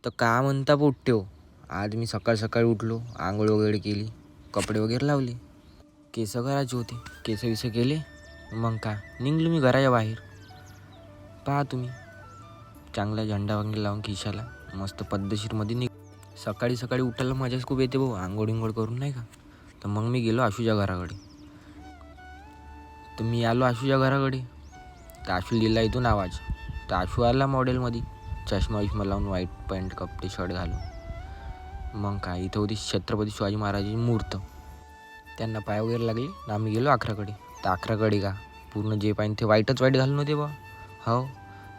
तर का म्हणता पोट्ट्यो, आज मी सकाळी उठलो, आंघोळ वगैरे केली, कपडे वगैरे लावले, केस करायचे होते, केस विस केले. मग का निघलो मी घराच्या बाहेर. पहा तुम्ही, चांगला झेंडा वगैरे लावून खिशाला मस्त पद्धतशीरमध्ये निघ. सकाळी उठायला मजाच खूप येते भाऊ, आंघोळ करून नाही का. तर मग मी गेलो आशूच्या घराकडे. तर मी आलो आशूच्या घराकडे, तर आशू दिला इथून आवाज. तर आशू आला मॉडेलमध्ये, चष्मा विष्मा लावून, व्हाईट पॅन्ट कपडे शर्ट घालून. मग काय, इथं होती छत्रपती शिवाजी महाराजांची मूर्त, त्यांना पाय वगैरे लागले. आम्ही गेलो अकराकडे. तर अकराकडे का पूर्ण जे पाहिजे ते वाईट घालून होते बा. हो,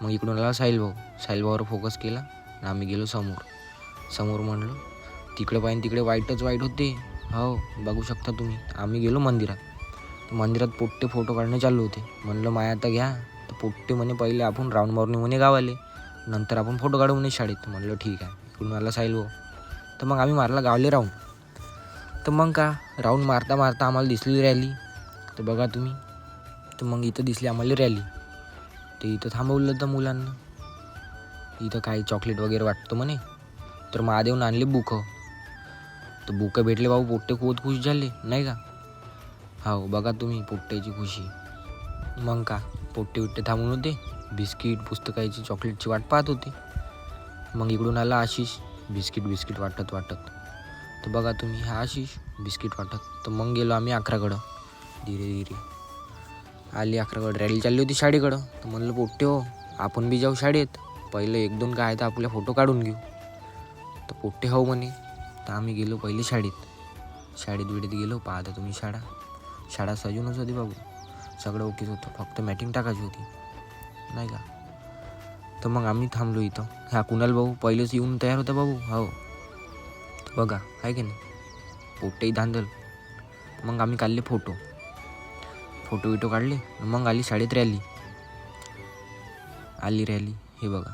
मग इकडून आला साहिल भाऊवर फोकस केला. आम्ही गेलो समोर म्हणलं तिकडे पाहिजे तिकडे वाईट होते. हो, बघू शकता तुम्ही. आम्ही गेलो मंदिरात पोट्टे फोटो काढणे चालू होते. म्हणलं माया आता घ्या. तर पोट्टे म्हणे पहिले आपण राऊंड मारून म्हणे गावाले, नंतर आपण फोटो काढू म्हणे शाळेत. म्हणलं ठीक आहे. इकडून आला साहिल भाऊ. तर मग आम्ही मारला गावले राऊंड. तर मग का राऊंड मारता आम्हाला दिसली रॅली. तर बघा तुम्ही, तर मग इथं दिसली आम्हाला रॅली. तर इथं थांबवलं तर मुलांना, इथं काही चॉकलेट वगैरे वाटतं म्हणे. तर महादेवनं आणले बुकं. तर बुकं भेटले भाऊ, पोट्टे खूप खुश झाले नाही का. हो, बघा तुम्ही पोट्ट्याची खुशी. मग का पोट्टे थांबून होते, बिस्किट पुस्तकाची चॉकलेटची वाट पाहत होते. मग इकडून आला आशिष, बिस्किट वाटत. तर बघा तुम्ही, हा आशिष बिस्किट वाटत. तर मग गेलो आम्ही अकराकडं. धीरे आली अकराकडं, रॅली चालली होती शाळेकडं. तर म्हणलं पोट्टे हो, आपण बी जाऊ शाळेत, पहिले 1-2 काय तर आपले फोटो काढून घेऊ. तर पोट्टे हो म्हणे. तर आम्ही गेलो पहिले शाळेत गेलो. पाहता तुम्ही, शाळा सजूनच होती बाबू, सगळं ओकेच होतं, फक्त मॅटिंग टाकायची होती नाही का. तर मग आम्ही थांबलो इथं. ह्या कुणाल भाऊ पहिलेच येऊन तयार होता बाबू. हो, बघा आहे की नाही, पोट्टेही धांदल. मग आम्ही काढले फोटो विटो काढले. मग आली शाळेत रॅली. हे बघा,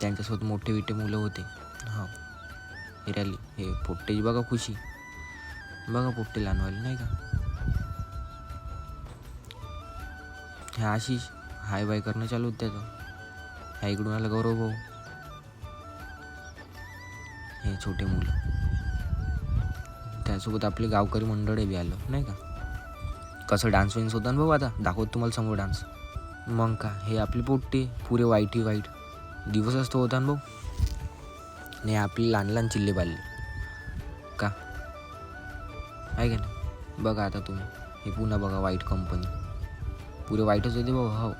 त्यांच्यासोबत मोठे मुलं होते. हो, ही रॅली, हे पोट्टेची बघा खुशी. बघा पोट्टे लहानवाले नाही का. ह्या आशिष हाय बाय करणं चालू होतं त्याचं. ह्या इकडून आला गौरव भाऊ, हे छोटे मुलं, त्यासोबत आपले गावकरी मंडळ बी आलं नाही का. कसं डान्स होता ना भाऊ, आता दाखवत तुम्हाला समोर डान्स. मग का हे आपले पोट्टे पुरे वाईट दिवस असतो होता ना भाऊ. नाही आपली लहान चिल्ले बालले का आहे का नाही. बघा आता तुम्ही, हे पुन्हा बघा वाईट कंपनी, पुरे वाईटच होते भाऊ. हो,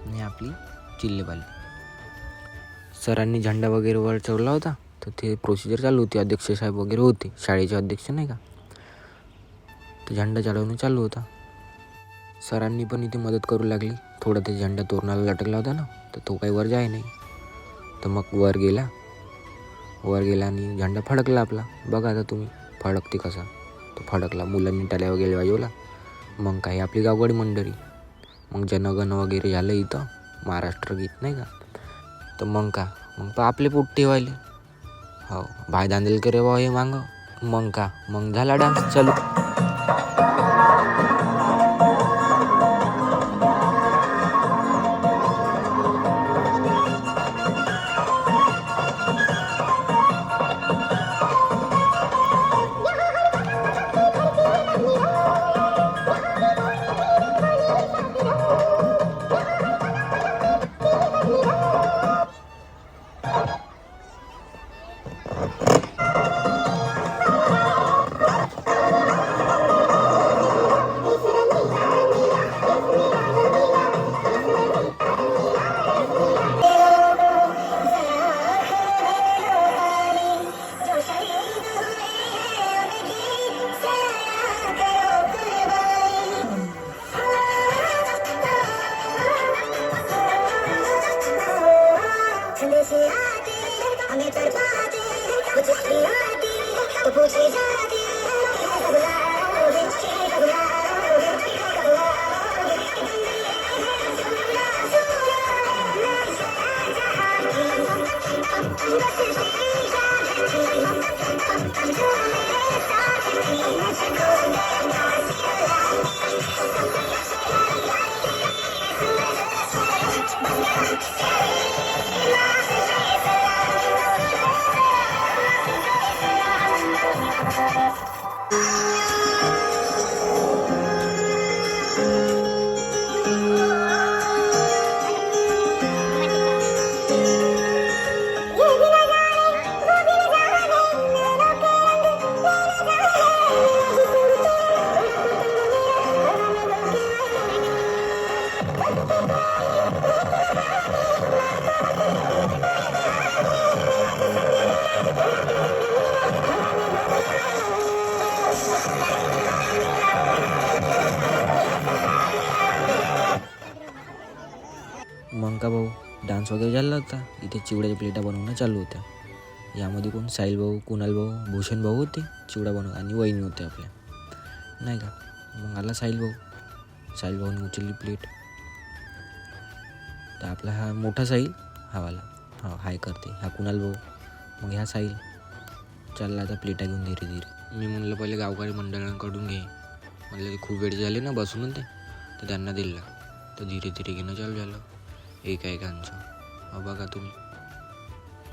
नाही आपली चिल्ले बालले. सरांनी झेंडा वगैरे वर चढवला होता. तर ते प्रोसिजर चालू होती, अध्यक्ष साहेब वगैरे होते, शाळेचे अध्यक्ष नाही का. तर झेंडा चढवणं चालू होता. सरांनी पण इथे मदत करू लागली. थोडं ते झेंडा तोरणाला लटकला होता ना, तर तो काही वर जाय नाही. तर मग वर गेला आणि झेंडा फडकला आपला. बघा आता तुम्ही, फडकते कसा. तो फडकला, मुलांनी टाळ्या वगैरे वाजवला. मग काही आपली गावकरी मंडळी, मग जनगण वगैरे झालं इथं, महाराष्ट्र गीत नाही का. तर मग आपले पोट्टे व्हायले. हो, भाई दांदेलकर बा हे मागं. मग झाला डान्स चालू. वगैरे झाला होता. इथे चिवड्याच्या प्लेटा बनवणं चालू होत्या. यामध्ये कोण साहिल भाऊ, कुणाल भाऊ, भूषण भाऊ होते चिवडा बनवत आणि वहिनी होते आपल्या, नाही का. मग आला साहिल भाऊने उचलली प्लेट. तर आपला हा मोठा साहिल हा हाय करते, हा कुणाल भाऊ, मग ह्या साहिल चालला आता प्लेटा घेऊन धीरे धीरे. मी म्हणलं पहिले गावकरी मंडळांकडून घे, म्हणलं ते खूप वेळ झाले ना बसून ते, तर त्यांना दिला. तर धीरे धीरे घेणं चालू झालं एकाचं. बघा तुम्ही,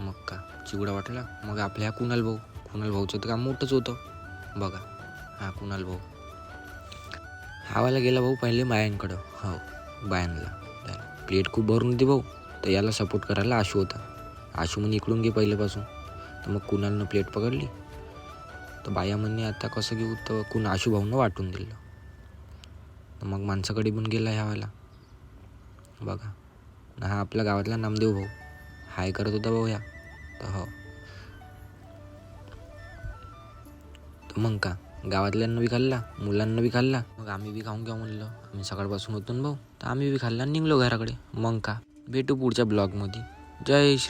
मग का चिवडा वाटला. मग आपल्या ह्या कुणाल भाऊचं तर काम मोठंच होतं. बघा हा कुणाल भाऊ, हावाला गेला भाऊ पहिले बायांकडं. बायांना प्लेट खूप भरून होती भाऊ. तर याला सपोर्ट करायला आशू होता. आशू म्हणे इकडून घे पहिल्यापासून. तर मग कुणालनं प्लेट पकडली. तर बाया म्हणे आता कसं घेऊ, तर आशू भाऊनं वाटून दिलं. तर मग माणसाकडे पण गेला ह्यावाला. बघा हा आपल्या गावातला नामदेव भाऊ हाय करत होता भाऊ ह्या. तर तर मग का गावातल्यांना बी खाल्ला, मुलांना बी खाल्ला. मग आम्ही बी खाऊन घ्या म्हणलं. आम्ही सकाळपासून होतो ना भाऊ, तर आम्ही बी खाल्ला आणि निघलो घराकडे. मग का भेटू पुढच्या ब्लॉगमध्ये. जय श्री